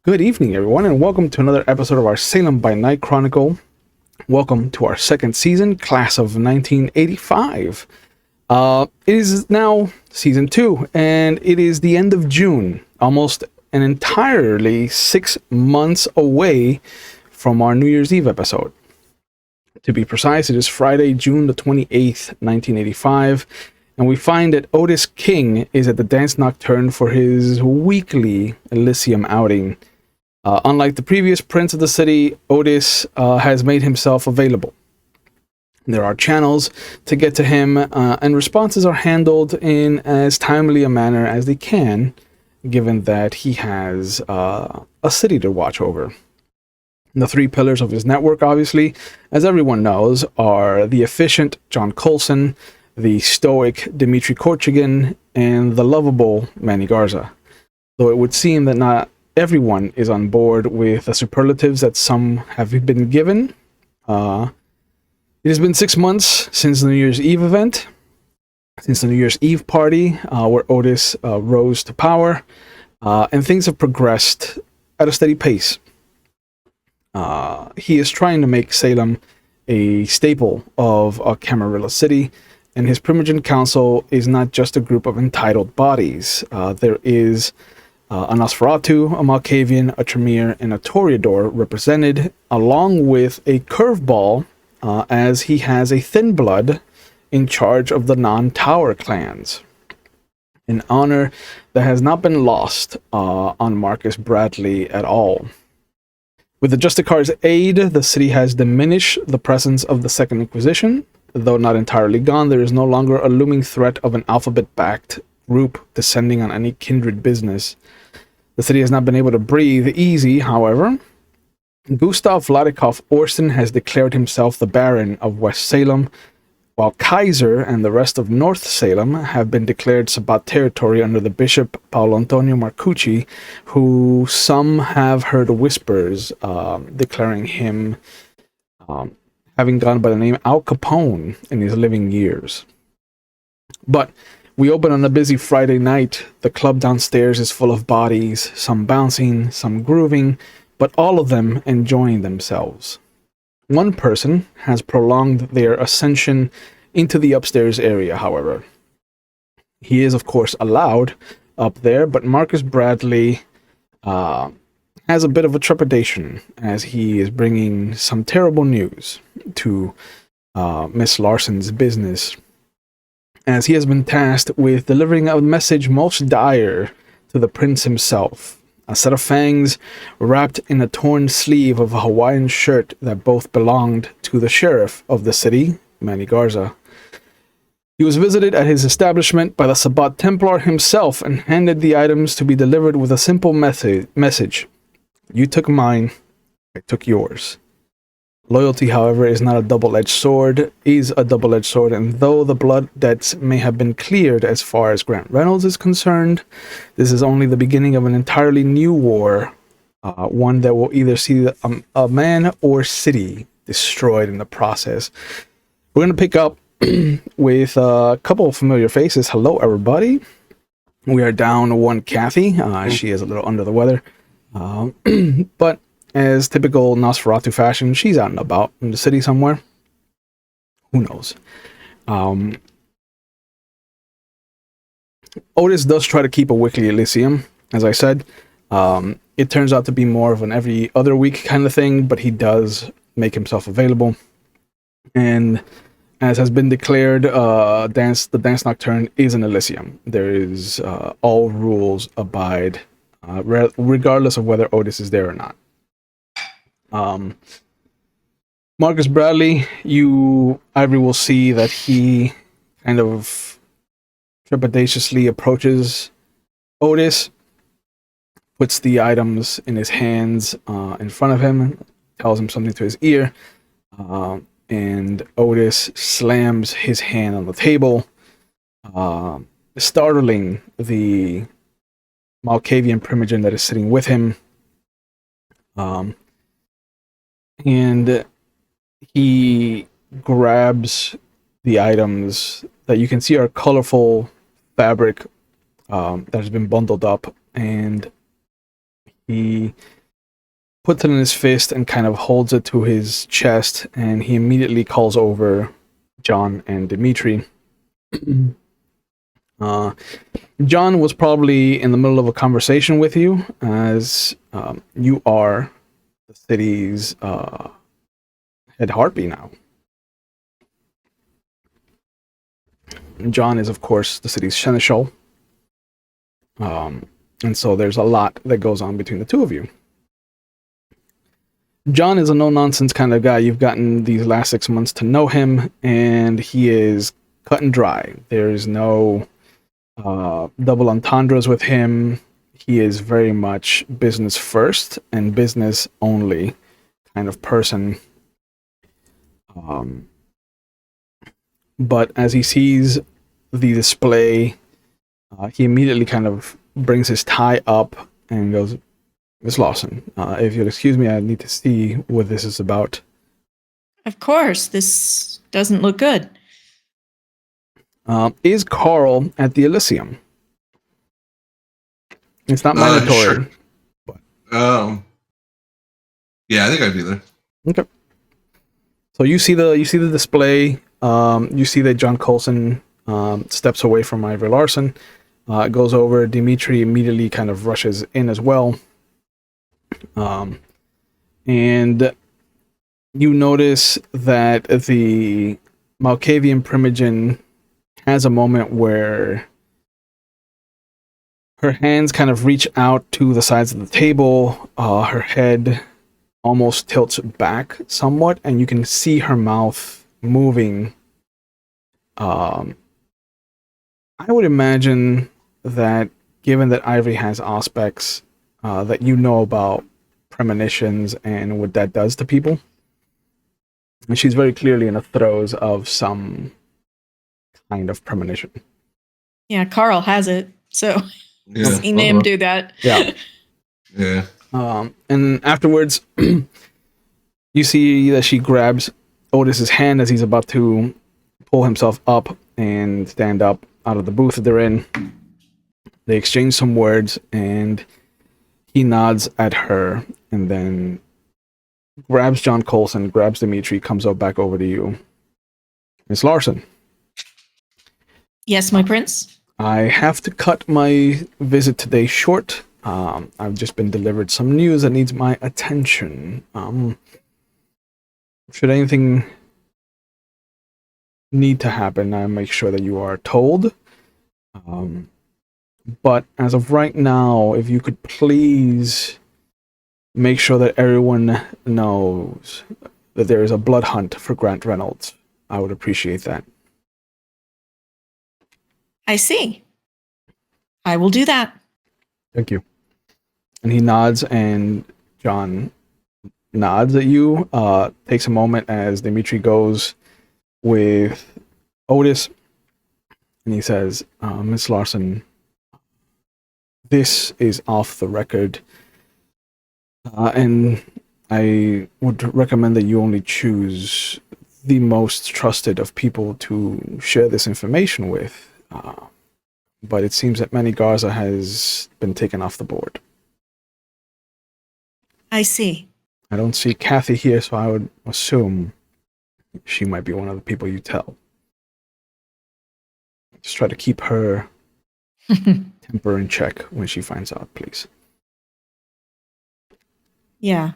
Good evening, everyone, and welcome to another episode of our Salem by Night Chronicle. Welcome to our second season, class of 1985. It is now season 2, and it is the end of June, almost an entirely 6 months away from our New Year's Eve episode. To be precise, it is Friday, June the 28th, 1985, and we find that Otis King is at the Dance Nocturne for his weekly Elysium outing. Unlike the previous prince of the city, Otis has made himself available. There are channels to get to him, and responses are handled in as timely a manner as they can, given that he has a city to watch over. The three pillars of his network, obviously, as everyone knows, are the efficient John Coulson, the stoic Dmitry Korchagin, and the lovable Manny Garza. Though it would seem that not everyone is on board with the superlatives that some have been given. It has been 6 months since the New Year's Eve event, since the New Year's Eve party, where Otis rose to power, and things have progressed at a steady pace. He is trying to make Salem a staple of a Camarilla city, and his Primogen Council is not just a group of entitled bodies. There is a Nosferatu, a Malkavian, a Tremere, and a Toreador represented, along with a curveball, as he has a Thin Blood in charge of the non-Tower clans. An honor that has not been lost on Marcus Bradley at all. With the Justicar's aid, the city has diminished the presence of the Second Inquisition. Though not entirely gone, there is no longer a looming threat of an alphabet-backed group descending on any kindred business. The city has not been able to breathe easy, however. Gustav Vladikov Orson has declared himself the Baron of West Salem, while Kaiser and the rest of North Salem have been declared Sabbat territory under the Bishop Paolo Antonio Marcucci, who some have heard whispers declaring him having gone by the name Al Capone in his living years. But we open on a busy Friday night. The club downstairs is full of bodies, some bouncing, some grooving, but all of them enjoying themselves. One person has prolonged their ascension into the upstairs area, however. He is, of course, allowed up there, but Marcus Bradley has a bit of a trepidation as he is bringing some terrible news to Miss Larson's business, as he has been tasked with delivering a message most dire to the prince himself. A set of fangs wrapped in a torn sleeve of a Hawaiian shirt that both belonged to the sheriff of the city, Manny Garza. He was visited at his establishment by the Sabbat Templar himself and handed the items to be delivered with a simple message. You took mine, I took yours. Loyalty, however, is a double-edged sword, and though the blood debts may have been cleared as far as Grant Reynolds is concerned, this is only the beginning of an entirely new war, one that will either see a man or city destroyed in the process. We're going to pick up with a couple of familiar faces. Hello, everybody. We are down one Kathy. She is a little under the weather, but as typical Nosferatu fashion, she's out and about in the city somewhere. Who knows? Otis does try to keep a weekly Elysium, as I said. It turns out to be more of an every other week kind of thing, but he does make himself available. And as has been declared, the Dance Nocturne is an Elysium. There is all rules abide, regardless of whether Otis is there or not. Marcus Bradley, Ivory will see that he kind of trepidatiously approaches Otis, puts the items in his hands in front of him, tells him something to his ear, and Otis slams his hand on the table, startling the Malkavian Primogen that is sitting with him. And he grabs the items that you can see are colorful fabric that has been bundled up, and he puts it in his fist and kind of holds it to his chest, and he immediately calls over John and Dimitri. John was probably in the middle of a conversation with you, as you are the city's head harpy now. John is, of course, the city's seneschal. And so there's a lot that goes on between the two of you. John is a no-nonsense kind of guy. You've gotten these last 6 months to know him, and he is cut and dry. There's no double entendres with him. He is very much business first and business only kind of person. But as he sees the display, he immediately kind of brings his tie up and goes, "Miss Lawson, if you'll excuse me, I need to see what this is about." Of course, this doesn't look good. Is Carl at the Elysium? It's not mandatory. Sure. Yeah, I think I'd be there. Okay. So you see the display. You see that John Coulson steps away from Ivory Larson. Goes over. Dimitri immediately kind of rushes in as well. And you notice that the Malkavian Primogen has a moment where her hands kind of reach out to the sides of the table. Her head almost tilts back somewhat, and you can see her mouth moving. I would imagine that, given that Ivory has aspects that you know about premonitions and what that does to people, and she's very clearly in the throes of some kind of premonition. Yeah, Carl has it, so seen him do that. Yeah. Yeah. And afterwards, you see that she grabs Otis's hand as he's about to pull himself up and stand up out of the booth that they're in. They exchange some words, and he nods at her, and then grabs John Coulson, grabs Dimitri, comes back over to you. Miss Larson. Yes, my prince? I have to cut my visit today short. I've just been delivered some news that needs my attention. Should anything need to happen, I make sure that you are told. But as of right now, if you could please make sure that everyone knows that there is a blood hunt for Grant Reynolds, I would appreciate that. I see. I will do that. Thank you. And he nods, and John nods at you. Takes a moment as Dimitri goes with Otis, and he says, Miss Larson, this is off the record, and I would recommend that you only choose the most trusted of people to share this information with. But it seems that Manny Garza has been taken off the board. I see. I don't see Kathy here, so I would assume she might be one of the people you tell. Just try to keep her temper in check when she finds out, please. Yeah.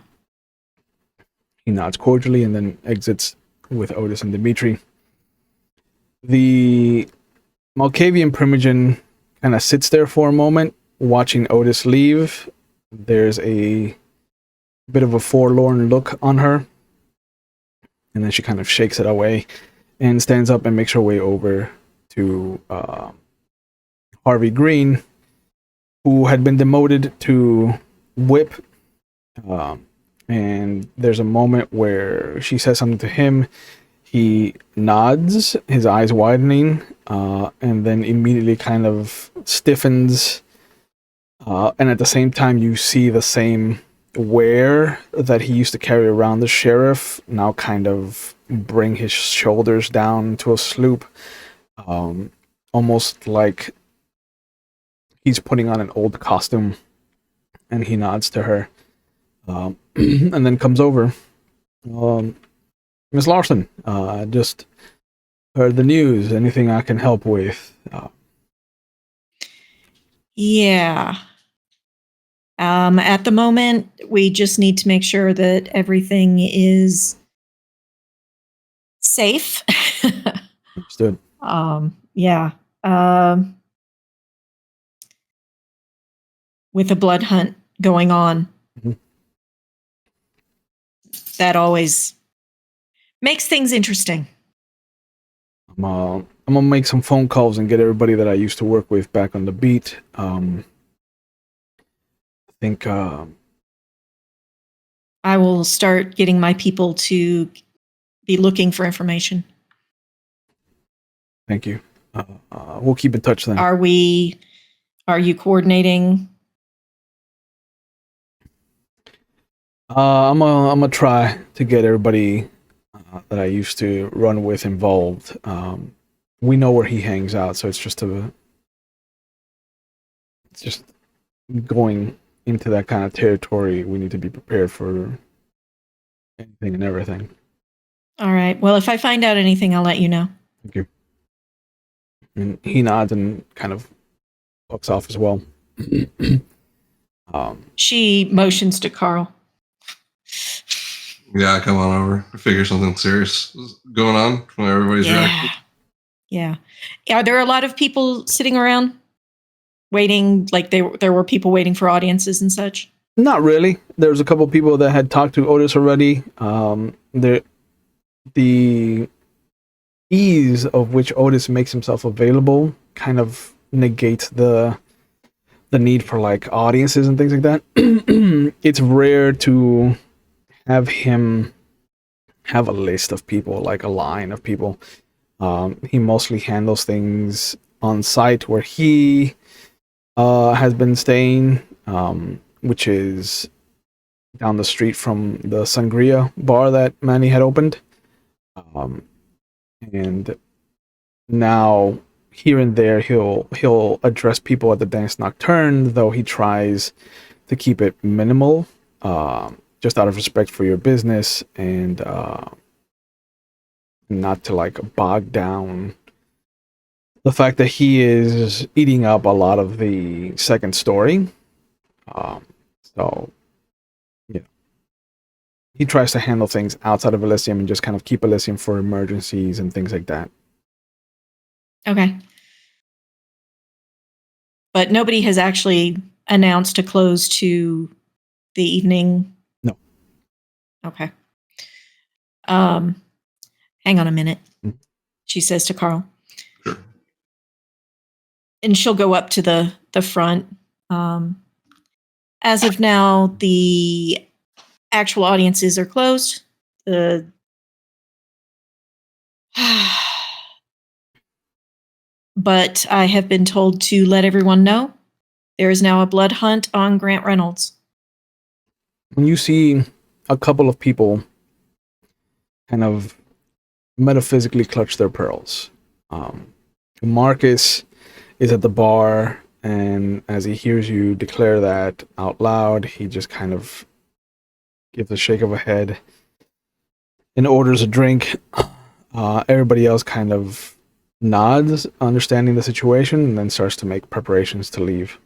He nods cordially and then exits with Otis and Dimitri. The Malkavian Primogen kind of sits there for a moment, watching Otis leave. There's a bit of a forlorn look on her, and then she kind of shakes it away and stands up and makes her way over to Harvey Green, who had been demoted to whip. And there's a moment where she says something to him. He nods, his eyes widening, and then immediately kind of stiffens. And at the same time, you see the same wear that he used to carry around the sheriff now kind of bring his shoulders down to a sloop. Almost like he's putting on an old costume. And he nods to her. and then comes over. Miss Larson, just heard the news. Anything I can help with? Yeah. At the moment, we just need to make sure that everything is safe. Understood. Yeah. With a blood hunt going on, that always makes things interesting. I'm gonna make some phone calls and get everybody that I used to work with back on the beat. I think I will start getting my people to be looking for information. thank you. We'll keep in touch then. Are you coordinating? I'm gonna try to get everybody that I used to run with involved. We know where he hangs out, so it's just going into that kind of territory. We need to be prepared for anything and everything. All right. Well, if I find out anything, I'll let you know. Thank you. And he nods and kind of walks off as well. She motions to Carl. Yeah, come on over. I figure something serious is going on when everybody's reacting. Yeah. Are there a lot of people sitting around waiting? Like there were people waiting for audiences and such? Not really. There's a couple people that had talked to Otis already. The ease of which Otis makes himself available kind of negates the need for like audiences and things like that. It's rare to have him have a list of people, like a line of people. He mostly handles things on site where he has been staying, which is down the street from the Sangria bar that Manny had opened. And now here and there he'll address people at the Dance Nocturne, though he tries to keep it minimal, just out of respect for your business and not to like bog down the fact that he is eating up a lot of the second story. So yeah, he tries to handle things outside of Elysium and just kind of keep Elysium for emergencies and things like that. Okay. But nobody has actually announced a close to the evening? No. Okay. Hang on a minute, she says to Carl. Sure. And she'll go up to the front. As of now, the actual audiences are closed. But I have been told to let everyone know there is now a blood hunt on Grant Reynolds. When you see a couple of people kind of metaphysically clutch their pearls, Marcus is at the bar, and as he hears you declare that out loud, he just kind of gives a shake of a head and orders a drink. Everybody else kind of nods, understanding the situation, and then starts to make preparations to leave.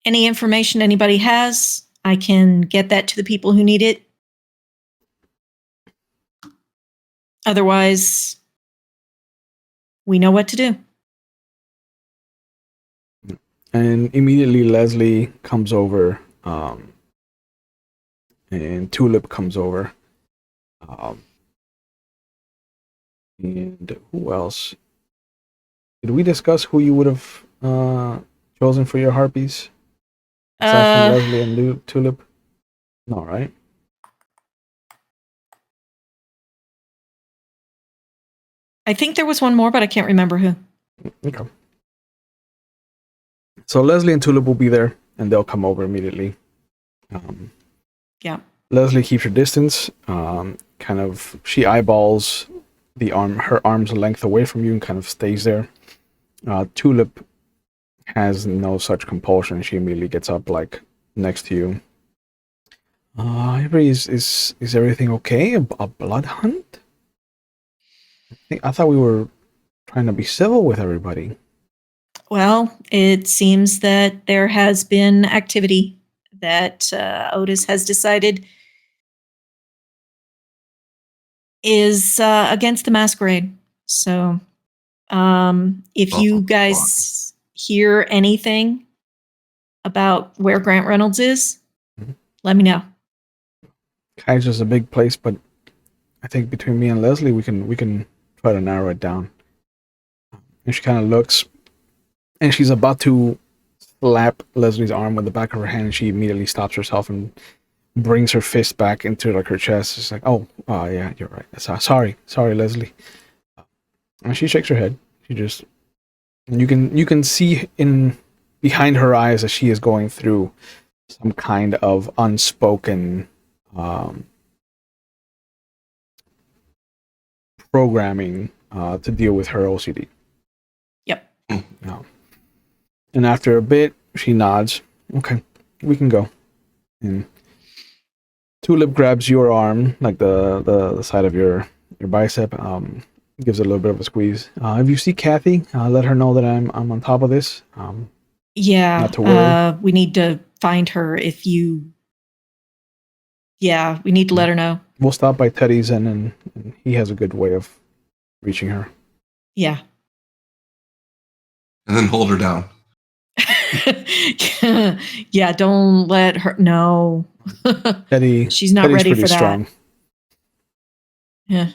Any information anybody has, I can get that to the people who need it. Otherwise, we know what to do. And immediately Leslie comes over, and Tulip comes over. And who else? Did we discuss who you would have chosen for your harpies? Aside from Leslie and Tulip? No, right? I think there was one more, but I can't remember who. Okay. So Leslie and Tulip will be there, and they'll come over immediately. Yeah. Leslie keeps her distance. She eyeballs her arm's length away from you and kind of stays there. Tulip has no such compulsion. She immediately gets up like next to you. Avery, is everything okay? A blood hunt? I thought we were trying to be civil with everybody. Well, it seems that there has been activity that Otis has decided is against the masquerade. So, if you guys hear anything about where Grant Reynolds is, let me know. Kaiser's a big place, but I think between me and Leslie, we can try to narrow it down. And she kind of looks, and she's about to slap Leslie's arm with the back of her hand, and she immediately stops herself and brings her fist back into like her chest. It's like, oh, yeah, you're right. Sorry, Leslie. And she shakes her head. She just, and you can see in behind her eyes that she is going through some kind of unspoken programming to deal with her OCD. Yep. And after a bit, she nods. Okay, we can go. And Tulip grabs your arm, like the side of your bicep, gives it a little bit of a squeeze. If you see Kathy, let her know that I'm on top of this. Yeah, not to worry. We need to find her. Yeah, we need to let her know. We'll stop by Teddy's, and he has a good way of reaching her. Yeah. And then hold her down. Yeah, don't let her. No. Teddy, she's not Teddy's ready pretty for that. strong. Yeah.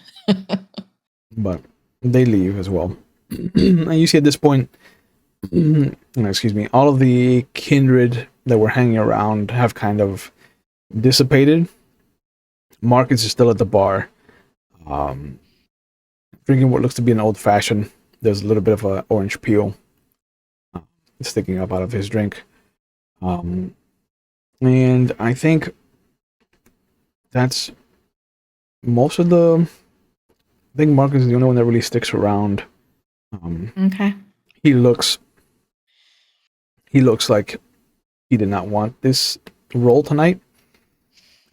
But they leave as well. And you see at this point, excuse me, all of the kindred that were hanging around have kind of dissipated. Marcus is still at the bar, drinking what looks to be an old fashioned. There's a little bit of an orange peel sticking up out of his drink. And I think that's most of the... I think Marcus is the only one that really sticks around. Okay. He looks like he did not want this role tonight,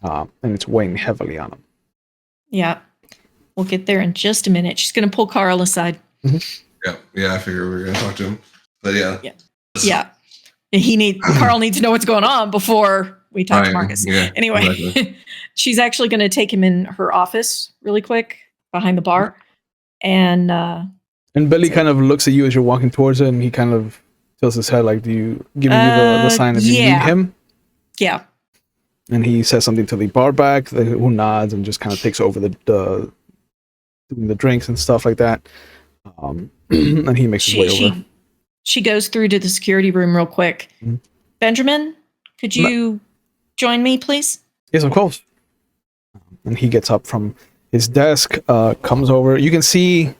and it's weighing heavily on him. Yeah. We'll get there in just a minute. She's going to pull Carl aside. Mm-hmm. Yeah, I figured we were going to talk to him. But yeah. Carl needs to know what's going on before we talk to Marcus. Yeah, anyway, exactly. She's actually going to take him in her office really quick behind the bar. And Billy kind of looks at you as you're walking towards it, and he kind of tilts his head like, do you giving you the sign that you need him? Yeah. And he says something to the bar back, who nods and just kind of takes over the doing the drinks and stuff like that. And he makes his way over. She goes through to the security room real quick. Mm-hmm. Benjamin, could you join me, please? Yes, of course. And he gets up from his desk, comes over. You can see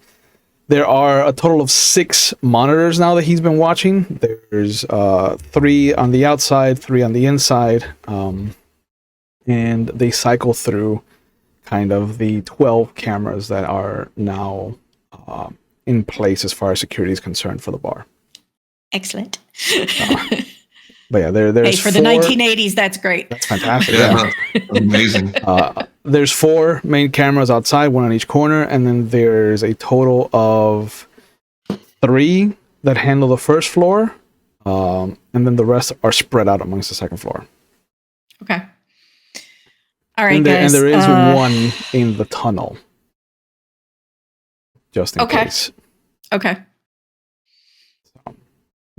there are a total of 6 monitors now that he's been watching. There's 3 on the outside, 3 on the inside. And they cycle through kind of the 12 cameras that are now in place as far as security is concerned for the bar. Excellent. But yeah, there's for the 1980s, that's great. That's fantastic. Yeah. Amazing. There's 4 main cameras outside, 1 on each corner, and then there's a total of 3 that handle the first floor, and then the rest are spread out amongst the second floor. Okay. All right, guys. And there is 1 in the tunnel, just in case. Okay.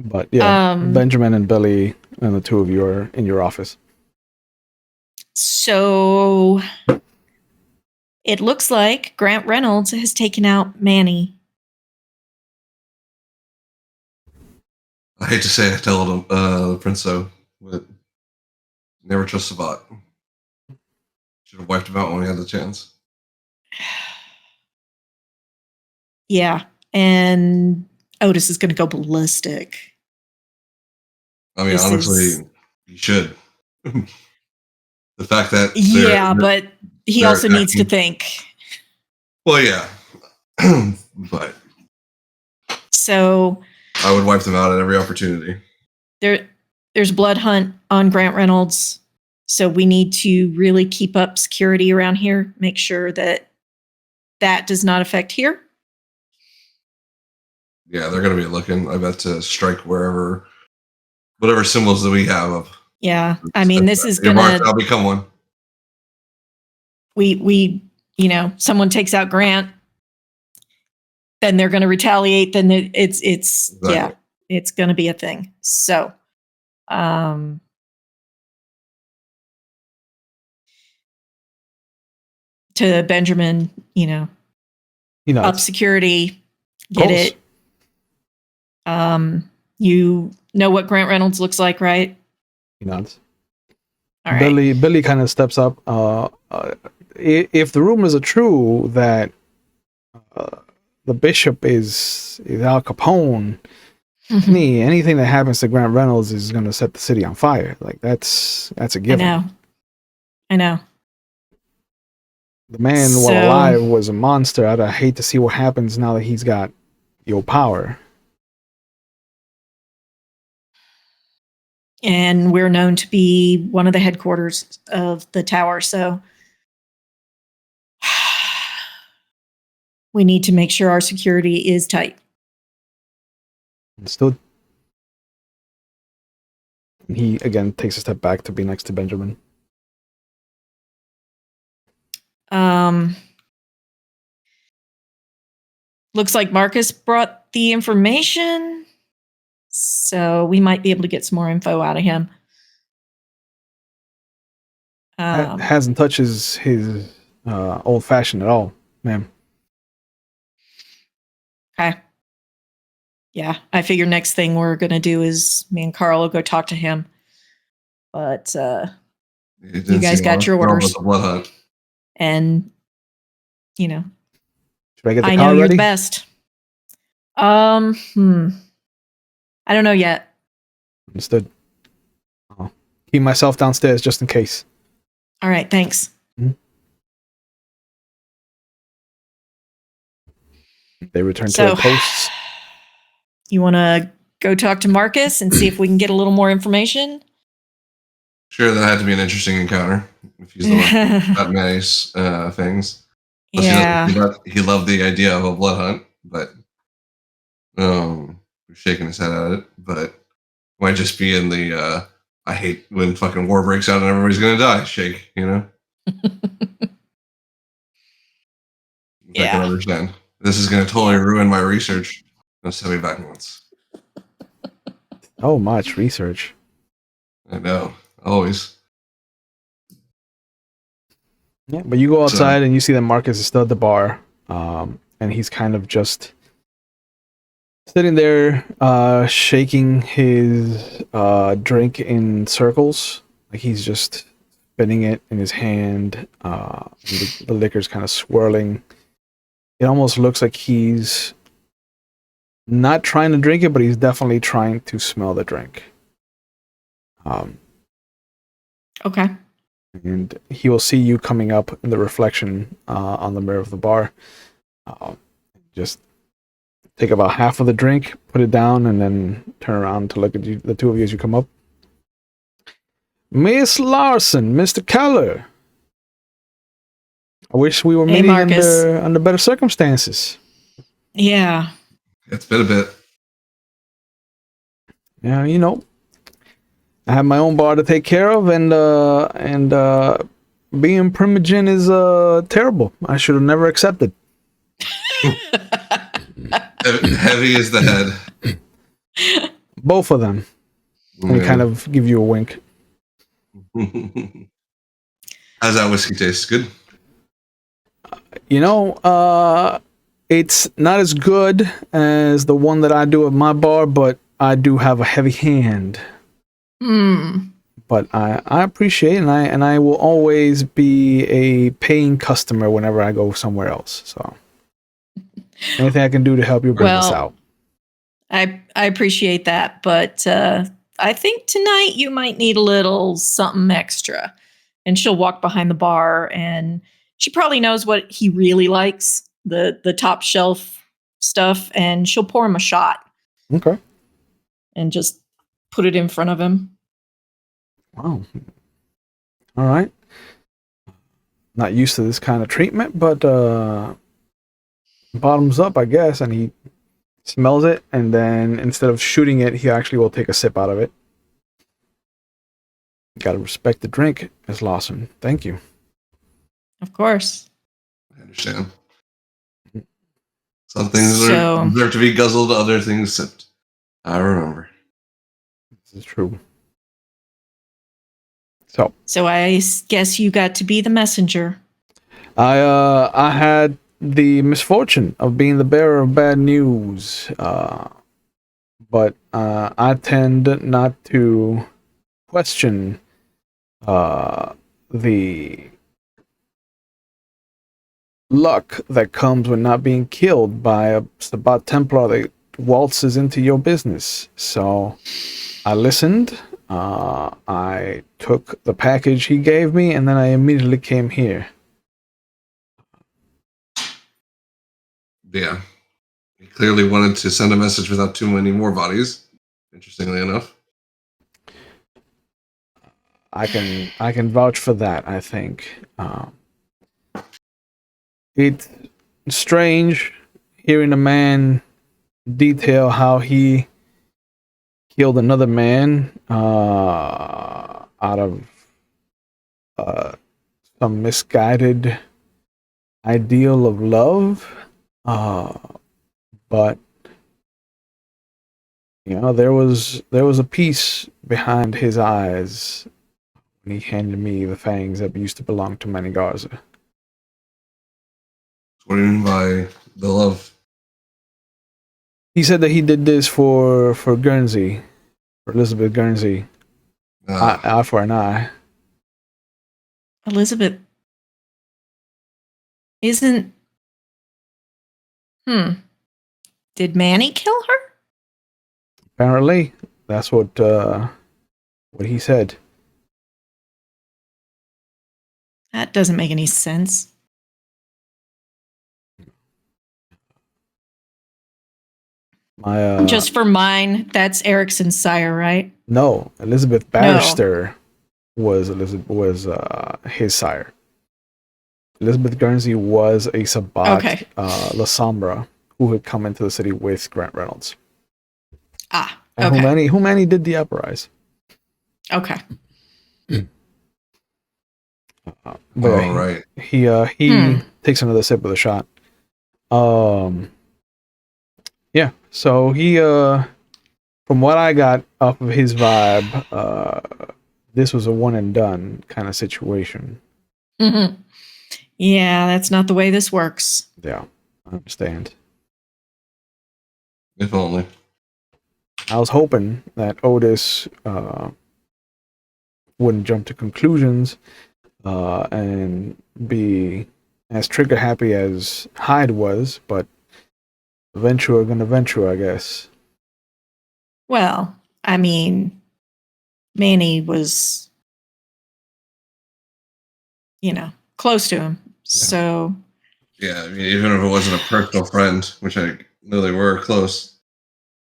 But yeah, Benjamin and Billy and the 2 of you are in your office. So it looks like Grant Reynolds has taken out Manny. I hate to say it, tell the prince so, but never trust Sabbat. Should have wiped him out when we had the chance. Yeah, and Otis is going to go ballistic. I mean, honestly, you should. The fact that... but he also needs to think. Well, yeah. But... So... I would wipe them out at every opportunity. There's blood hunt on Grant Reynolds. So we need to really keep up security around here, make sure that that does not affect here. Yeah, they're going to be looking, I bet, to strike whatever symbols that we have up. Yeah. I mean, this is Your going mark, to, I'll become one. we, someone takes out Grant, then they're going to retaliate. Then it's Exactly. yeah, it's going to be a thing. So, to Benjamin, up security, get it. You know what Grant Reynolds looks like, right? He nods. All right. Billy kind of steps up. If the rumors are true that the bishop is Al Capone, anything that happens to Grant Reynolds is going to set the city on fire. Like that's a given. I know. The man, while alive, was a monster. I'd hate to see what happens now that he's got your power. And we're known to be one of the headquarters of the tower, so we need to make sure our security is tight. Understood. He again takes a step back to be next to Benjamin. Looks like Marcus brought the information, so we might be able to get some more info out of him. Hasn't touched his old fashioned at all, ma'am. Okay. Yeah, I figure next thing we're gonna do is me and Carl will go talk to him. But you guys got your orders, and should I get the I car know you're ready? the best. I don't know yet. Understood. I'll keep myself downstairs just in case. All right, thanks. Mm-hmm. They return to their posts. You want to go talk to Marcus and see if we can get a little more information? Sure, that had to be an interesting encounter. If he's the one who got Manny's things. Plus Yeah. He loved the idea of a blood hunt, but shaking his head at it. But might just be in the I hate when fucking war breaks out and everybody's gonna die shake, I can understand. This is gonna totally ruin my research. Now send me back once. Oh, much research. I know. Always. Yeah, but you go outside and you see that Marcus is still at the bar, and he's kind of just sitting there, shaking his drink in circles, like he's just spinning it in his hand. The liquor's kind of swirling. It almost looks like he's not trying to drink it, but he's definitely trying to smell the drink. Okay. And he will see you coming up in the reflection on the mirror of the bar. Just take about half of the drink, put it down, and then turn around to look at you, the two of you as you come up. Miss Larson, Mr. Keller. I wish we were meeting under better circumstances. Yeah. It's been a bit. Yeah, I have my own bar to take care of, and being primogen is terrible. I should have never accepted. Heavy is the head. Both of them. And they kind of give you a wink. How's that whiskey taste? Good? It's not as good as the one that I do at my bar, but I do have a heavy hand. But I appreciate it, and I will always be a paying customer whenever I go somewhere else. So anything I can do to help you bring this out. I appreciate that, but I think tonight you might need a little something extra. And she'll walk behind the bar, and she probably knows what he really likes, the top shelf stuff, and she'll pour him a shot. Okay. And just put it in front of him. Wow. All right. Not used to this kind of treatment, but bottoms up, I guess. And he smells it, and then instead of shooting it, he actually will take a sip out of it. Gotta respect the drink, Miss Lawson. Thank you. Of course. I understand. Some things So- deserve to be guzzled, other things sipped. I remember. This is true. So I guess you got to be the messenger. I had the misfortune of being the bearer of bad news, but I tend not to question the luck that comes with not being killed by a Sabbat Templar that waltzes into your business. So I listened. I took the package he gave me, and then I immediately came here. Yeah. He clearly wanted to send a message without too many more bodies, interestingly enough. I can vouch for that. I think it's strange hearing a man detail how he killed another man out of some misguided ideal of love, but there was a peace behind his eyes when he handed me the fangs that used to belong to Manny Garza. What do you mean by the love? He said that he did this for Guernsey, for Elizabeth Guernsey, eye for an eye. Elizabeth isn't. Did Manny kill her? Apparently, that's what he said. That doesn't make any sense. My Just for mine, that's Erickson's sire, right? no, Elizabeth Barrister was his sire. Elizabeth Guernsey was a Sabbat La Sombra who had come into the city with Grant Reynolds. And who Manny did the uprise. Okay. Right. He takes another sip of the shot. Yeah. So he from what I got off of his vibe, this was a one and done kind of situation. Mm-hmm. Yeah, that's not the way this works. Yeah, I understand. If only. I was hoping that Otis wouldn't jump to conclusions and be as trigger happy as Hyde was, but venture gonna venture, I guess. Well, I mean, Manny was, close to him. Yeah. So. Yeah, I mean, even if it wasn't a personal friend, which I know they were close.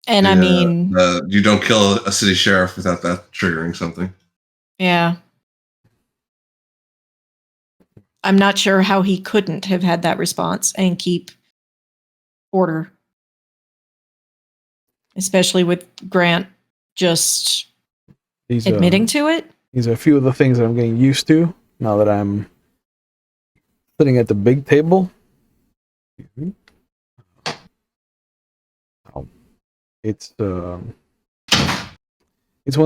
And I mean, you don't kill a city sheriff without that triggering something. Yeah. I'm not sure how he couldn't have had that response and keep order. Especially with Grant just admitting to it. These are a few of the things that I'm getting used to now that I'm sitting at the big table. It's one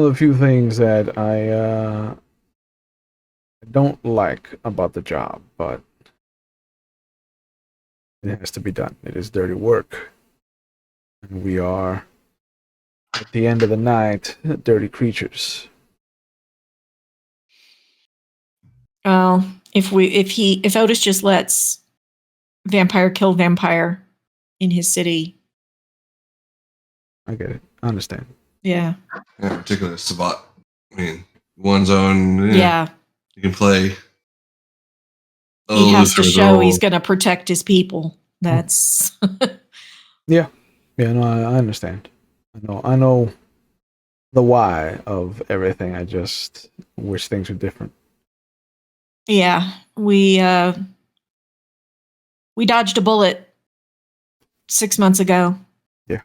of the few things that I don't like about the job, but it has to be done. It is dirty work, and we are at the end of the night dirty creatures. Well, if Otis just lets vampire kill vampire in his city, I get it. I understand. Yeah. Yeah, particularly Sabbat. I mean, one's own. Yeah. You can play. He has to show he's going to protect his people. That's. Yeah. No, I understand. I know the why of everything. I just wish things were different. Yeah, we dodged a bullet 6 months ago. Yeah.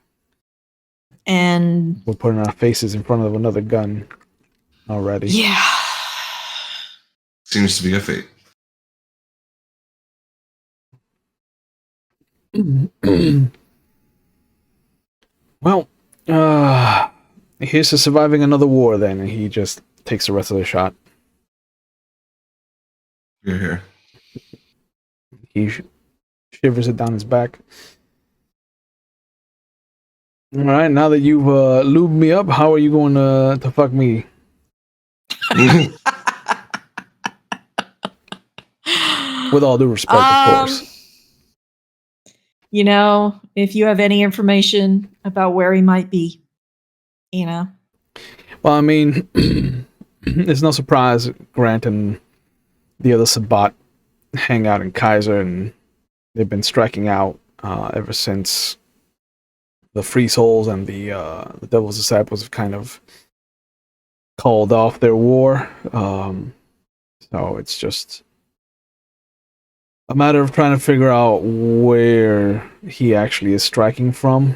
And We're putting our faces in front of another gun already. yeah. Seems to be a fate. Well, here's to surviving another war then, and he just takes the rest of the shot. You're here. He shivers it down his back. All right, now that you've lubed me up, how are you going to fuck me? With all due respect, of course. You know, if you have any information about where he might be, you know. Well, I mean, it's no surprise Grant and the other Sabbat hang out in Kaiser, and they've been striking out ever since the Free Souls and the Devil's Disciples have kind of called off their war. So it's just a matter of trying to figure out where he actually is striking from.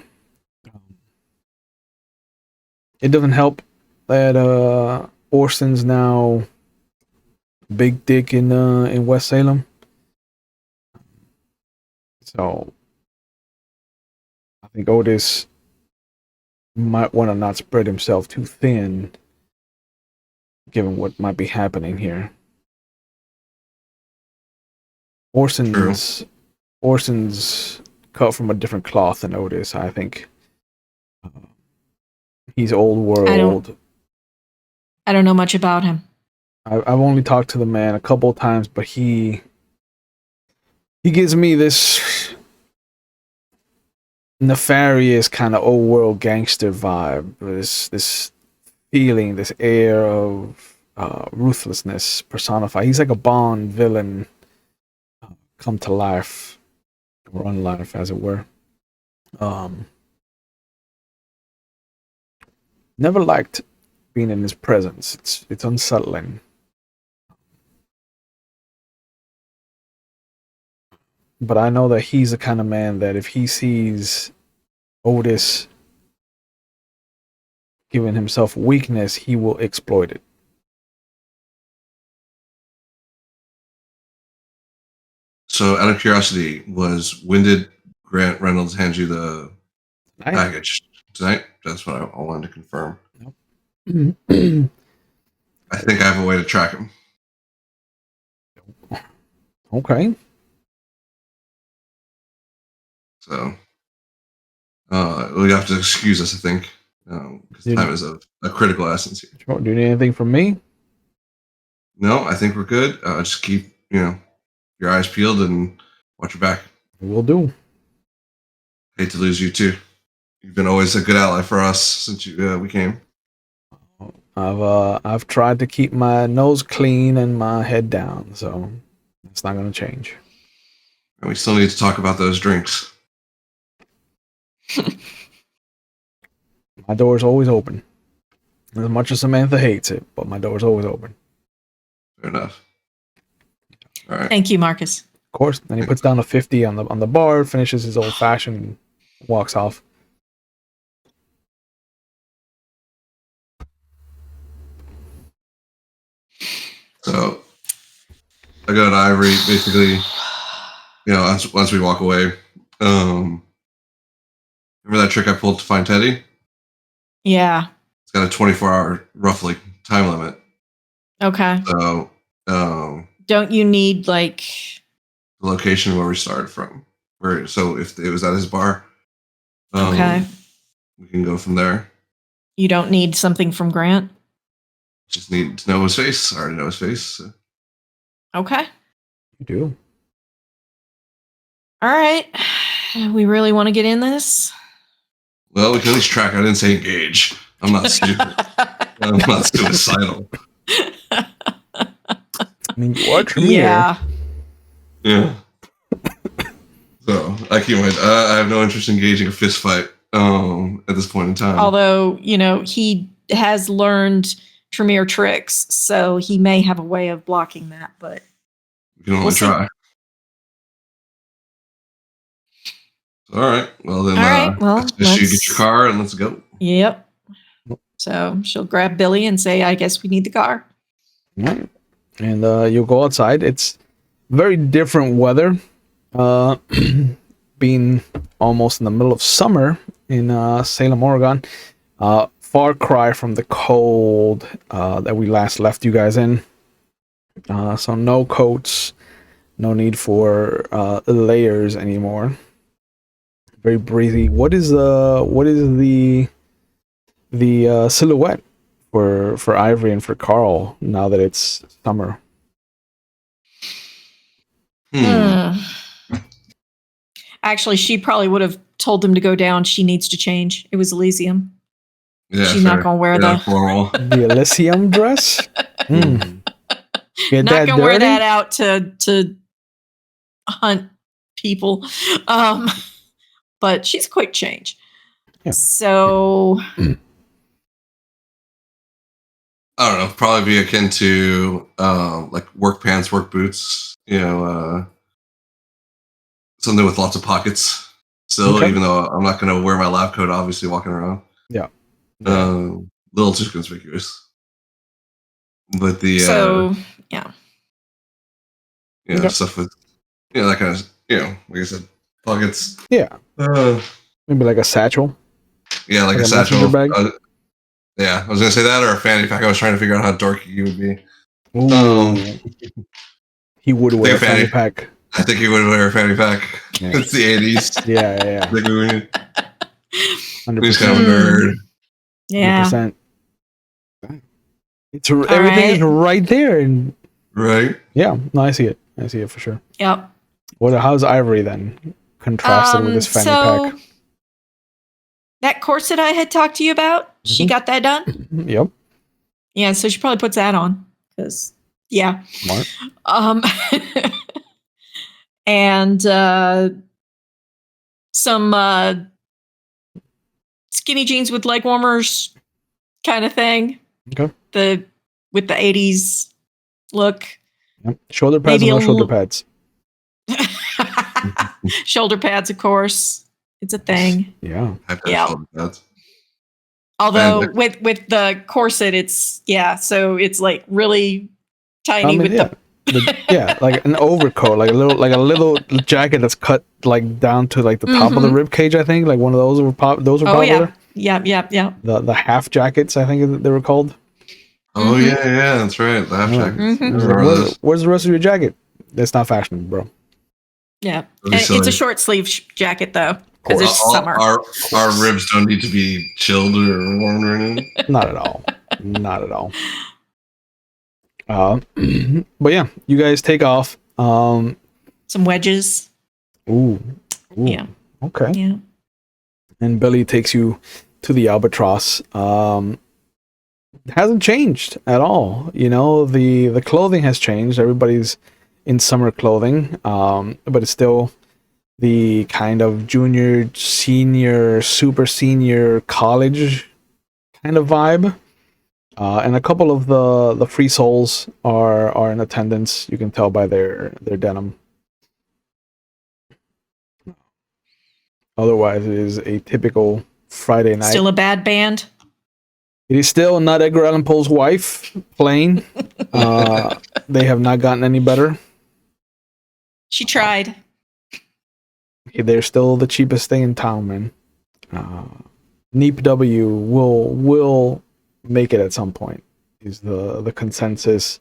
It doesn't help that Orson's now big dick in West Salem. So I think Otis might want to not spread himself too thin, given what might be happening here. Orson's cut from a different cloth than Otis, I think. He's old world. I don't know much about him. I've only talked to the man a couple of times, but he gives me this nefarious kind of old world gangster vibe. This feeling, this air of ruthlessness personified. He's like a Bond villain come to life, or unlife, as it were. Never liked being in his presence. It's unsettling. But I know that he's the kind of man that if he sees Otis giving himself weakness, he will exploit it. So, out of curiosity, when did Grant Reynolds hand you the package? Tonight? That's what I wanted to confirm. Nope. I think I have a way to track him. Okay. So, we have to excuse us, I think, because time is of a critical essence here. Do you need anything from me? No, I think we're good. Just keep, your eyes peeled and watch your back. Will do. Hate to lose you too. You've been always a good ally for us since we came. I've tried to keep my nose clean and my head down, so it's not going to change. And we still need to talk about those drinks. My door's always open. As much as Samantha hates it, but my door's always open. Fair enough. All right. Thank you, Marcus. Of course. Then he puts down a 50 on the bar, finishes his old fashioned, walks off. So I go to Ivory, basically, once we walk away. Remember that trick I pulled to find Teddy? Yeah. It's got a 24-hour, roughly, time limit. Okay. So, don't you need, like, the location where we started from? So if it was at his bar, okay, we can go from there. You don't need something from Grant? Just need to know his face. I already know his face. So. Okay. You do. All right. We really want to get in this? Well, we can at least track. I didn't say engage. I'm not stupid. I'm not suicidal. I mean, you are Tremere. Yeah. So I keep I have no interest in engaging a fist fight at this point in time. Although, he has learned Tremere tricks, so he may have a way of blocking that, but if you don't We'll want to see. try. All right. Well, then, All right, well, just you get let's- your car and let's go. Yep. So she'll grab Billy and say, I guess we need the car. Right. And you'll go outside. It's very different weather. Being almost in the middle of summer in Salem, Oregon. Far cry from the cold that we last left you guys in. So no coats, no need for layers anymore. Very breezy. What is the silhouette for Ivory and for Carl now that it's summer? Actually, she probably would have told them to go down. She needs to change. It was Elysium. Yeah, She's not going to wear the Elysium dress. Get not that going to wear dirty? that out to hunt people. But she's a quick change. Yeah. So I don't know. Probably be akin to like work pants, work boots. Something with lots of pockets. Still, Okay. even though I'm not going to wear my lab coat, obviously walking around. Yeah. Little too conspicuous. But the yeah. Okay. Stuff with that kind of like I said, pockets. Yeah. Uh, Maybe like a satchel. Yeah, like a messenger satchel. bag. Yeah, I was gonna say that or a fanny pack. I was trying to figure out how dorky he would be. He would wear a fanny fanny pack. I think he would wear a fanny pack. Yeah. It's the 80s. Yeah. 100%. He's kind of a nerd. Yeah. 100%. It's everything is right there, and right. Yeah, no, I see it. I see it for sure. Yep. How's Ivory then contrasted with his fanny pack? That corset I had talked to you about, she got that done? Yep. Yeah, so she probably puts that on because Smart. And some skinny jeans with leg warmers kind of thing. Okay. With the 80s look. Yep. Shoulder pads Maybe or no shoulder pads? Shoulder pads, of course. It's a thing. Yeah. Shoulder pads. Although with the corset, it's so it's like really tiny like an overcoat, like a little jacket that's cut like down to like the top of the rib cage. I think like one of those were popular. Yeah. The half jackets, I think they were called. Oh yeah, that's right. The half jackets. Where's the rest of your jacket? That's not fashionable, bro. Yeah, and it's a short sleeve jacket though, because it's summer. Our ribs don't need to be chilled or warmed or anything. Not at all. Not at all. But yeah, you guys take off. Some wedges. Ooh. Yeah. Okay. Yeah. And Billy takes you to the Albatross. It hasn't changed at all. The clothing has changed. Everybody's in summer clothing, but it's still the kind of junior, senior, super senior college kind of vibe. And a couple of the free souls are in attendance. You can tell by their denim. Otherwise, it is a typical Friday night. Still a bad band. It is still not Edgar Allan Poe's wife playing. They have not gotten any better. She tried. They're still the cheapest thing in town, man. Neep W will make it at some point. Is the consensus?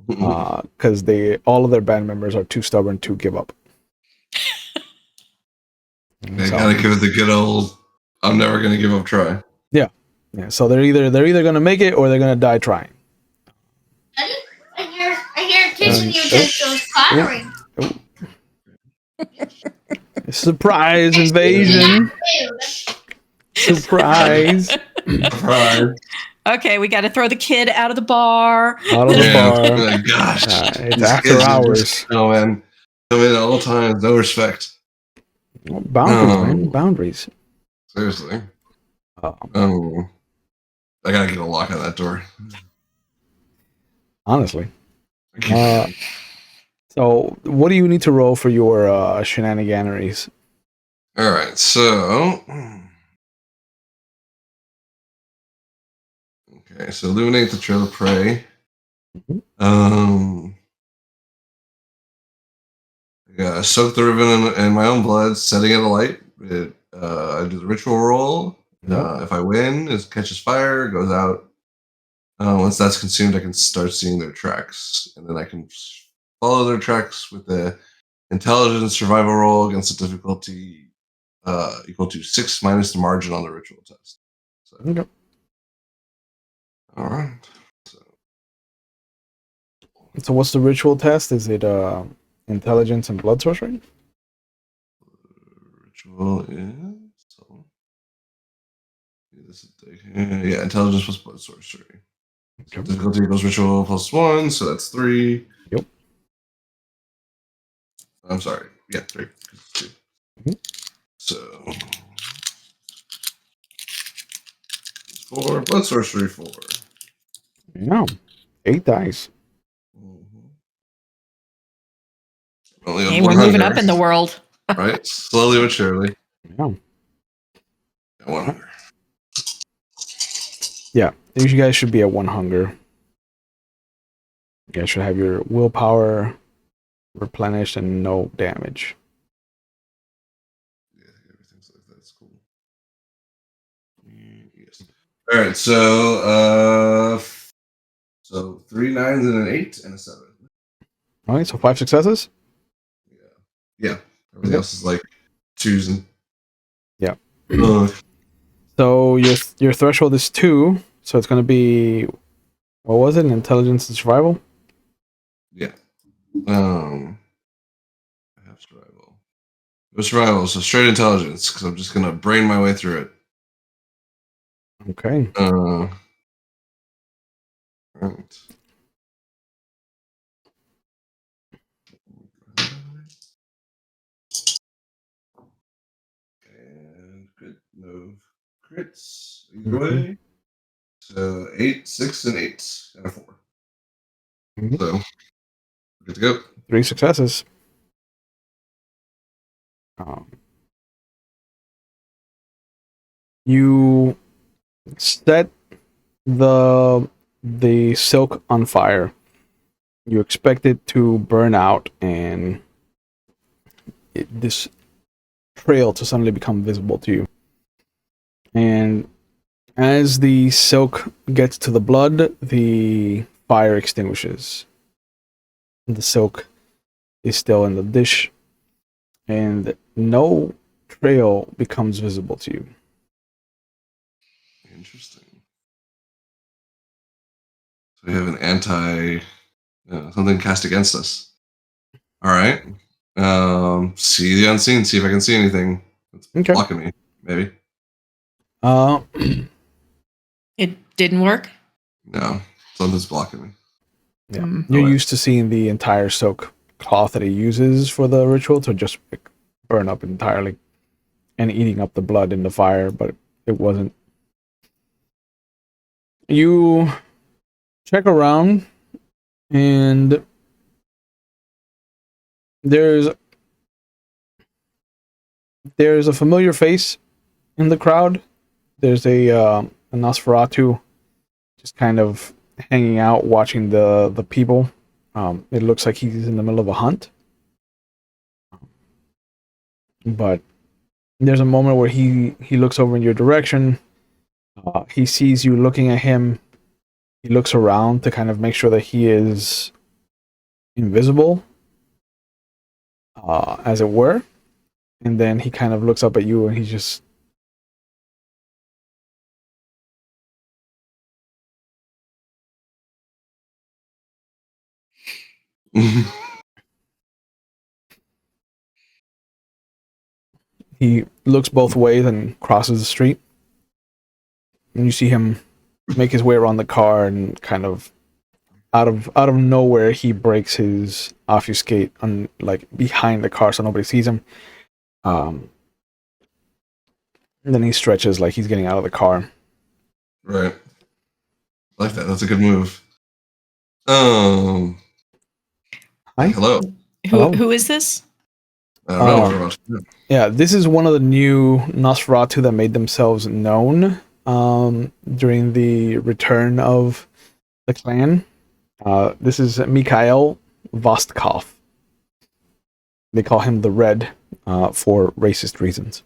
Because all of their band members are too stubborn to give up. They gotta give it the good old "I'm never gonna give up" try. Yeah. So they're either gonna make it or they're gonna die trying. I hear kitchen utensils clattering. Surprise invasion! Surprise! Surprise! Okay, we got to throw the kid out of the bar. Out of the bar. Oh my gosh! It's after hours. Oh man, come in at all times, no respect. Boundaries, man. Boundaries. Seriously. I gotta get a lock on that door. Honestly. So, what do you need to roll for your shenaniganeries? All right, so okay, so illuminate the trail of prey. Yeah, soak the ribbon in my own blood, setting it alight. I do the ritual roll. If I win, it catches fire, goes out. Once that's consumed, I can start seeing their tracks, and then I can follow their tracks with the intelligence survival roll against the difficulty equal to 6 minus the margin on the ritual test. So, Okay. all right. So, what's the ritual test? Is it intelligence and blood sorcery? Ritual is yeah, intelligence plus blood sorcery. So difficulty equals ritual plus 1, so that's 3. Yep. I'm sorry. Yeah, 3. So 4 blood sorcery 4. Yeah, 8 dice. Only Hey, have we're 100, moving up in the world. right? Slowly but surely. Yeah. 1 hunger. Yeah, you guys should be at 1 hunger. You guys should have your willpower replenished and no damage. Yeah, everything's like that. It's cool. Yes. All right, so 3 9s and an 8 and a 7. All right, so 5 successes. Yeah. Everything else is like 2s and. Yeah. So your threshold is 2, so it's going to be, what was it? Intelligence and survival. Yeah. I have survival. No survival, so straight intelligence, because I'm just gonna brain my way through it. Okay. Right. And good. No crits either way. So 8, 6, and 8, and a 4. So good to go. 3 successes. You set the silk on fire. You expect it to burn out and this trail to suddenly become visible to you. And as the silk gets to the blood, the fire extinguishes. The silk is still in the dish, and no trail becomes visible to you. Interesting. So we have an something cast against us. All right. See the unseen. See if I can see anything that's blocking me. Maybe. It didn't work? No, something's blocking me. Yeah. You're used to seeing the entire silk cloth that he uses for the ritual to just burn up entirely and eating up the blood in the fire, but it wasn't. You check around and there's a familiar face in the crowd. There's a Nosferatu just kind of hanging out, watching the people. It looks like he's in the middle of a hunt. But there's a moment where he looks over in your direction. He sees you looking at him. He looks around to kind of make sure that he is invisible, as it were. And then he kind of looks up at you and he just... He looks both ways and crosses the street. And you see him make his way around the car and kind of out of nowhere he breaks his obfuscate on like behind the car so nobody sees him. And then he stretches like he's getting out of the car. Right. I like that. That's a good move. Hi. Hello. Hello? Who is this? I don't know what we're about to do. Yeah, this is one of the new Nosferatu that made themselves known during the return of the clan. This is Mikhail Vostkov. They call him the Red for racist reasons.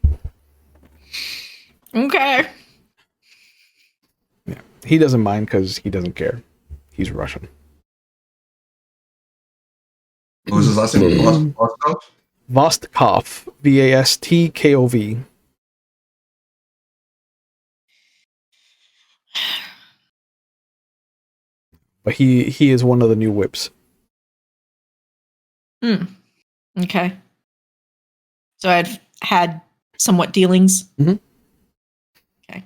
Okay. Yeah, he doesn't mind because he doesn't care. He's Russian. What was his last name? Vostok? Vostkov, Vastkov. But he is one of the new whips. Okay. So I've had somewhat dealings. Mhm. Okay.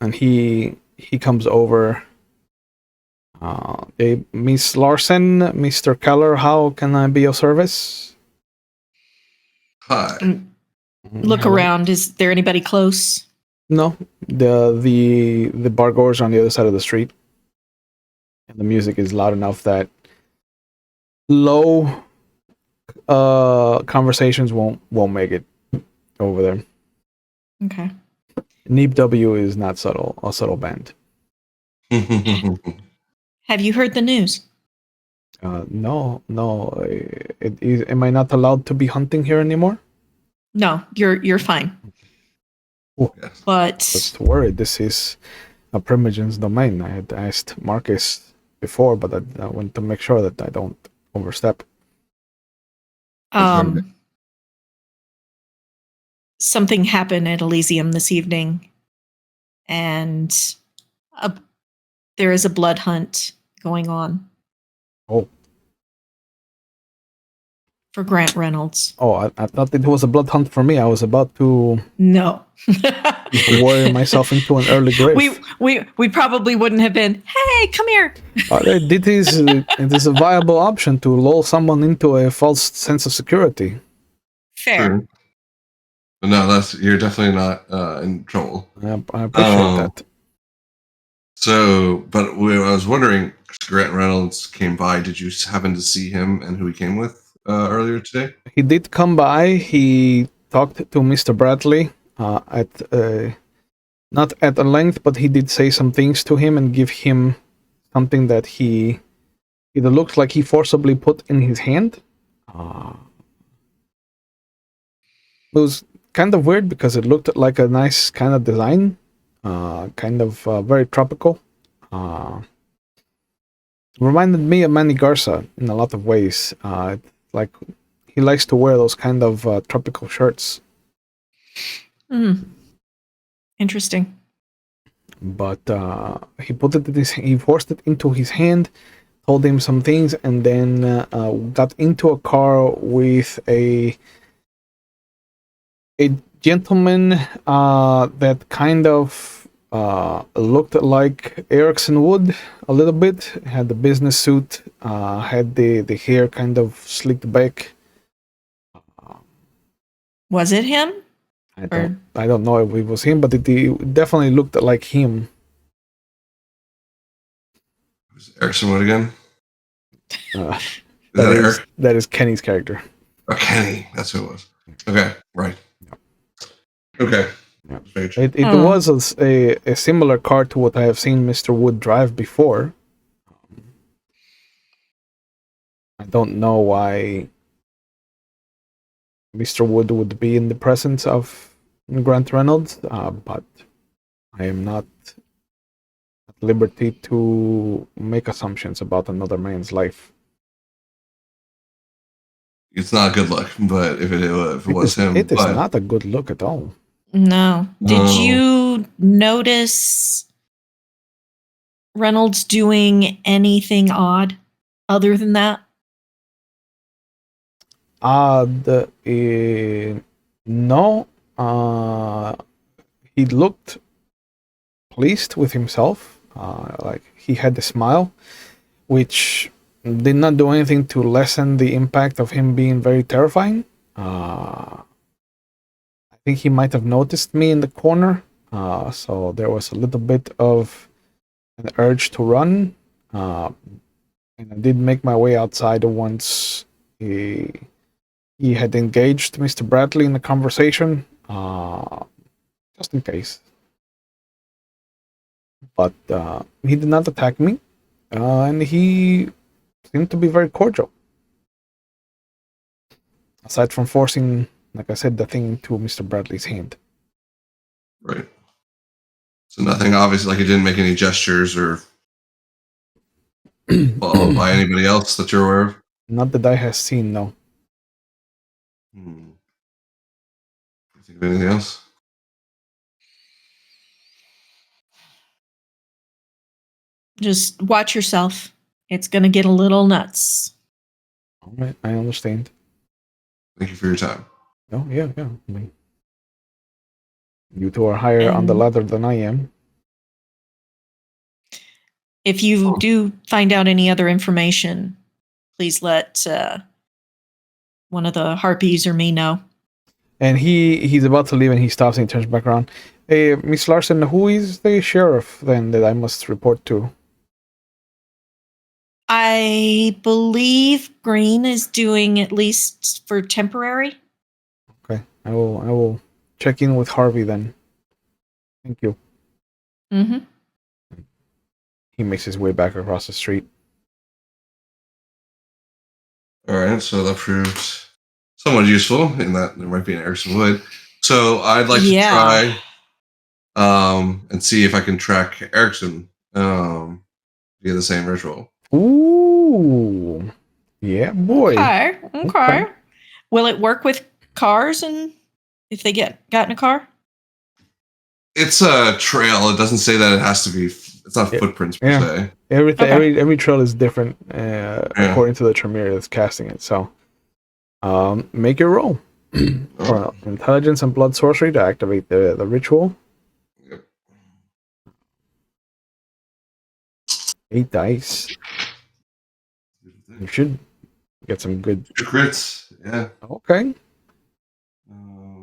And he comes over. Hey, Miss Larson, Mr. Keller, how can I be of service? Hi. Look Hello? around. Is there anybody close? No, the bar goers on the other side of the street, and the music is loud enough that low conversations won't make it over there. Okay. Neep W is not a subtle band. Have you heard the news? No. Am I not allowed to be hunting here anymore? No, you're fine. Yes. But Just worried. This is a Primogen's domain. I had asked Marcus before, but I want to make sure that I don't overstep. something happened at Elysium this evening, and there is a blood hunt going on. Oh. For Grant Reynolds. Oh, I thought it was a blood hunt for me. I was about to No. worry myself into an early grave. We probably wouldn't have been, hey, come here. It is a viable option to lull someone into a false sense of security. Fair. True. But no, you're definitely not in trouble. I appreciate that. So, but I was wondering, Grant Reynolds came by. Did you happen to see him and who he came with earlier today? He did come by. He talked to Mr. Bradley not at a length, but he did say some things to him and give him something that he either looks like he forcibly put in his hand. It was kind of weird because it looked like a nice kind of design, kind of very tropical. Reminded me of Manny Garza in a lot of ways. Like he likes to wear those kind of tropical shirts. Interesting. But he put it in he forced it into his hand, told him some things, and then got into a car with a gentleman that kind of looked like Erickson Wood a little bit. Had the business suit, had the hair kind of slicked back. Was it him? I don't know if it was him, but it definitely looked like him. Was Erickson Wood again? That is Kenny's character. Oh, Kenny, that's who it was. Okay, right. Okay. Yeah. It was a similar car to what I have seen Mr. Wood drive before. I don't know why Mr. Wood would be in the presence of Grant Reynolds, but I am not at liberty to make assumptions about another man's life. It's not a good look, but if it was him, it is not a good look at all. No. Did you notice Reynolds doing anything odd other than that? No. He looked pleased with himself. Like he had a smile, which did not do anything to lessen the impact of him being very terrifying. I think he might have noticed me in the corner, so there was a little bit of an urge to run, and I did make my way outside once He had engaged Mr. Bradley in the conversation, just in case. But he did not attack me, and he seemed to be very cordial. Aside from forcing, like I said, the thing to Mr. Bradley's hand. Right. So nothing obvious, like he didn't make any gestures or followed by anybody else that you're aware of? Not that I have seen, no. You think of anything else? Just watch yourself. It's going to get a little nuts. All right, I understand. Thank you for your time. Oh, yeah. I mean, you two are higher on the ladder than I am. If you do find out any other information, please let one of the harpies or me know. And he's about to leave, and he stops and he turns back around. Hey, Miss Larson, who is the sheriff then that I must report to? I believe Green is doing at least for temporary. Okay, I will check in with Harvey then. Thank you. Mm-hmm. He makes his way back across the street. All right, so that proved somewhat useful in that there might be an Erickson Wood. So I'd like to try and see if I can track Erickson via the same ritual. Ooh, yeah, boy. Okay. Will it work with cars and if they got in a car? It's a trail. It doesn't say that it has to be. It's not footprints per se. Everything, every trail is different according to the Tremere that's casting it. So, make your roll for intelligence and blood sorcery to activate the ritual. Yep. 8 dice. You should get some good 2 crits. Yeah. Okay.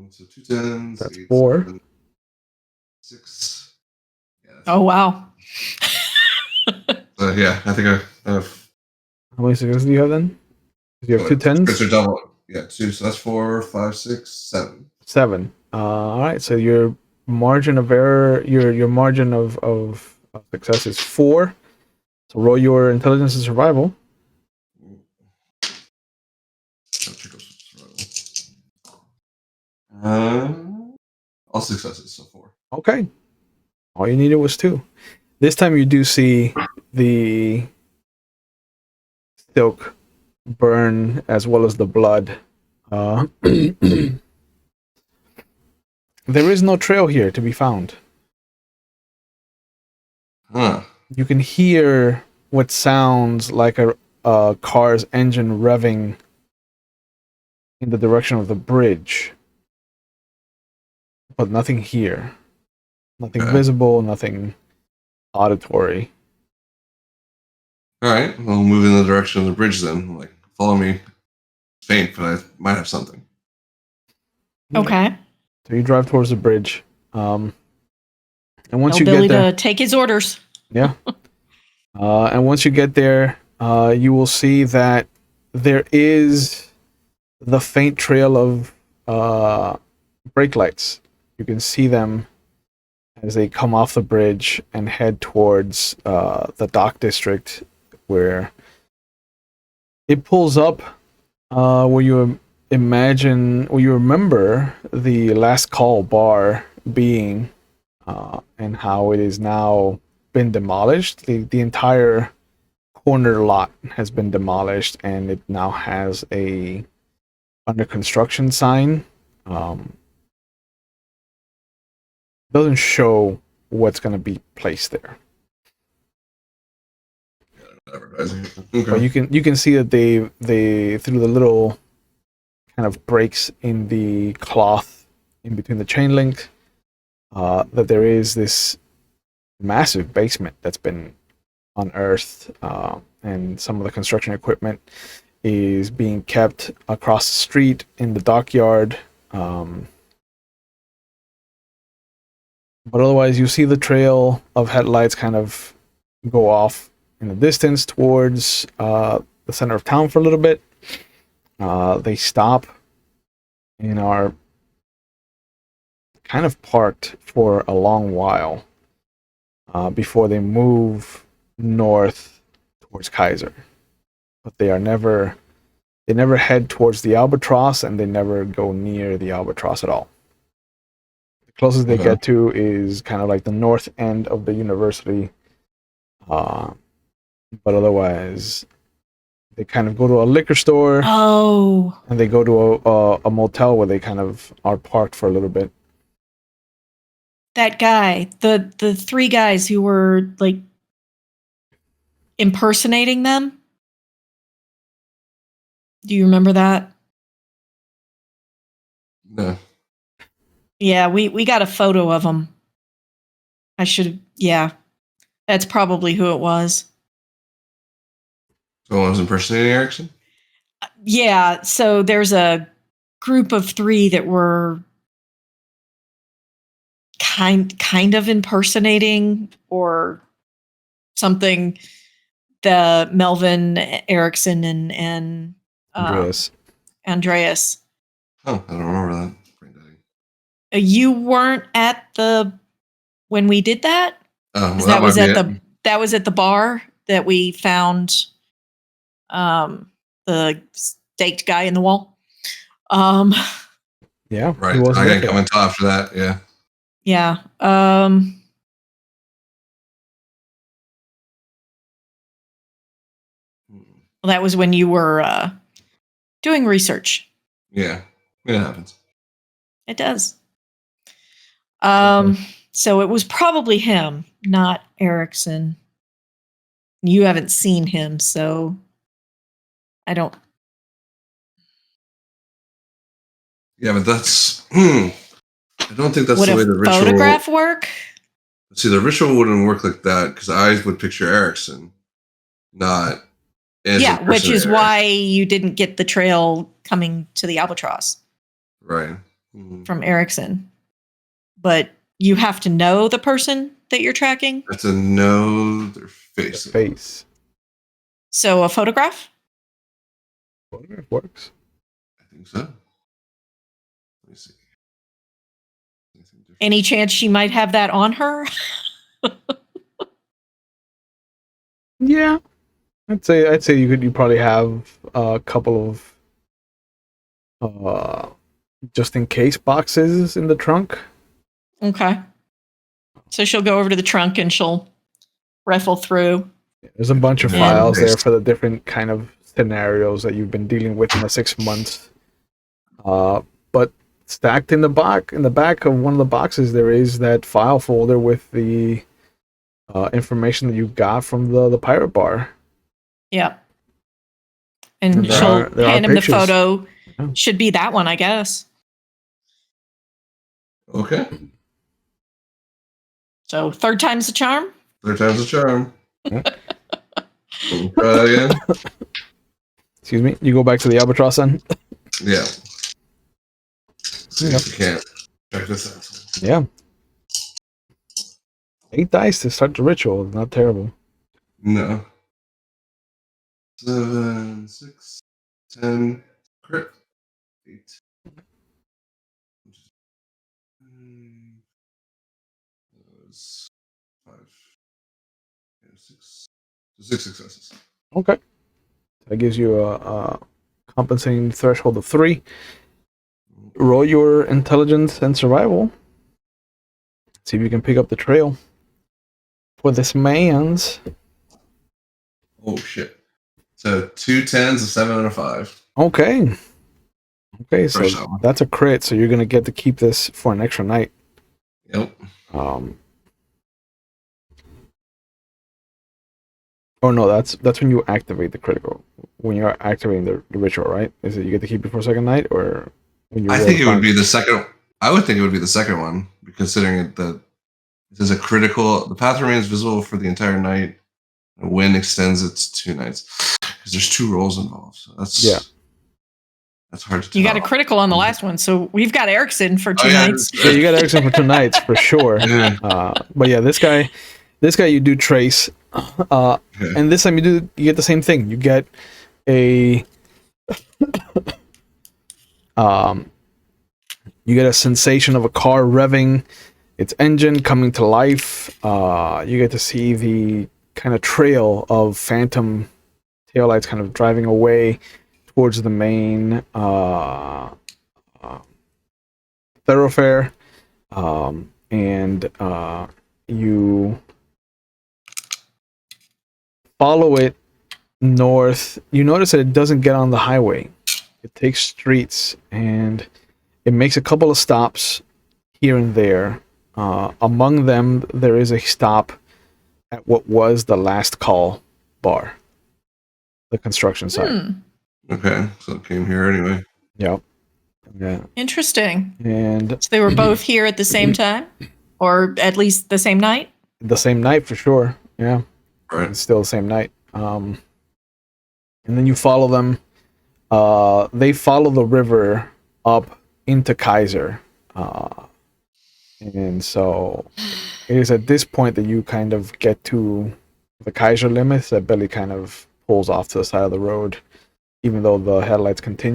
So 2 10s. That's 8, 4. 7, 6. Yeah, Oh wow. Yeah, I think I have. How many successes do you have then? You have 2 10s? Crits are double. Yeah, 2. So that's 4, 5, 6, 7. 7. All right. So your margin of error, your margin of success is 4. So roll your intelligence and survival. All successes, so 4. Okay. All you needed was 2. This time you do see the silk burn as well as the blood. There is no trail here to be found. Huh. You can hear what sounds like a car's engine revving in the direction of the bridge. But nothing here. Nothing visible, nothing auditory. All right, we'll move in the direction of the bridge then. Like, follow me. Faint, but I might have something. Okay. So you drive towards the bridge. And once you Billy get there, to take his orders. yeah. And once you get there, you will see that there is the faint trail of brake lights. You can see them as they come off the bridge and head towards the dock district, where it pulls up where you imagine, or you remember the last call bar being, and how it is now been demolished. The entire corner lot has been demolished, and it now has a under construction sign. Doesn't show what's going to be placed there. Advertising. Okay. But you can see that they through the little kind of breaks in the cloth in between the chain link, that there is this massive basement that's been unearthed, and some of the construction equipment is being kept across the street in the dockyard. But otherwise, you see the trail of headlights kind of go off in the distance towards the center of town for a little bit. They stop and are kind of parked for a long while before they move north towards Kaiser. But they never head towards the Albatross, and they never go near the Albatross at all. The closest they get to is kind of like the north end of the university. But otherwise, they kind of go to a liquor store. Oh. And they go to a motel where they kind of are parked for a little bit. That guy, the three guys who were like impersonating them. Do you remember that? No. Yeah, we got a photo of him. Yeah. That's probably who it was. So I was impersonating Erickson? Yeah, so there's a group of three that were kind of impersonating or something the Melvin, Erickson, and Andreas. Oh, I don't remember that. You weren't at when we did that? Oh, well, that was at the bar that we found the staked guy in the wall. Yeah. Right. I didn't come until after that, yeah. Yeah. Well, that was when you were doing research. Yeah, it happens. It does. So it was probably him, not Erickson. You haven't seen him, so I don't. Yeah, but that's. I don't think that's the way the ritual. Would a photograph work? See, the ritual wouldn't work like that because I would picture Erickson, not. Yeah, which is why you didn't get the trail coming to the Albatross. Right. From Erickson. But you have to know the person that you're tracking? You have to know their face. So a photograph? Photograph works. I think so. Let me see. Any chance she might have that on her? Yeah. I'd say you probably have a couple of just in case boxes in the trunk. Okay. So she'll go over to the trunk and she'll rifle through. There's a bunch of files there for the different kind of scenarios that you've been dealing with in the 6 months. But stacked in the back of one of the boxes, there is that file folder with the information that you got from the pirate bar. Yeah. And she'll hand him the photo. Yeah. Should be that one, I guess. Okay. So third time's the charm? Third time's the charm. Try that again. Excuse me. You go back to the Albatross then? Yeah. See if you can't. Check this out. Yeah. 8 dice to start the ritual. Not terrible. No. 7, 6, 10, crit. 8. 5. 6. 6 successes. Okay. That gives you a compensating threshold of 3. Roll your intelligence and survival. See if you can pick up the trail for this man's. Oh shit! So 2 10s, a 7, and a 5. Okay. Okay, so that's a crit. So you're gonna get to keep this for an extra night. Yep. Oh no, that's when you activate the critical. When you're activating the ritual, right? Is it you get to keep it for a second night, or when you? I think it would be the second. I would think it would be the second one, considering that it is a critical. The path remains visible for the entire night. The wind extends it to 2 nights because there's 2 rolls involved. So that's that's hard to tell. You got a critical on the last one, so we've got Erickson for 2 nights. Yeah, you got Erickson for 2 nights for sure. Yeah. But yeah, this guy you do trace, and this time you get the same thing. You get a You get a sensation of a car revving its engine coming to life. You get to see the kind of trail of phantom taillights kind of driving away towards the main thoroughfare. And you follow it north. You notice that it doesn't get on the highway. It takes streets and it makes a couple of stops here and there. Among them, there is a stop at what was the Last Call bar, the construction site. Okay, so it came here anyway. Yep. Yeah. Interesting. And So they were both here at the same time, or at least the same night? the same night for sure. Yeah. Right. It's still the same night. And then you follow them. They follow the river up into Kaiser. And so it is at this point that you kind of get to the Kaiser limits that Billy kind of pulls off to the side of the road, even though the headlights continue.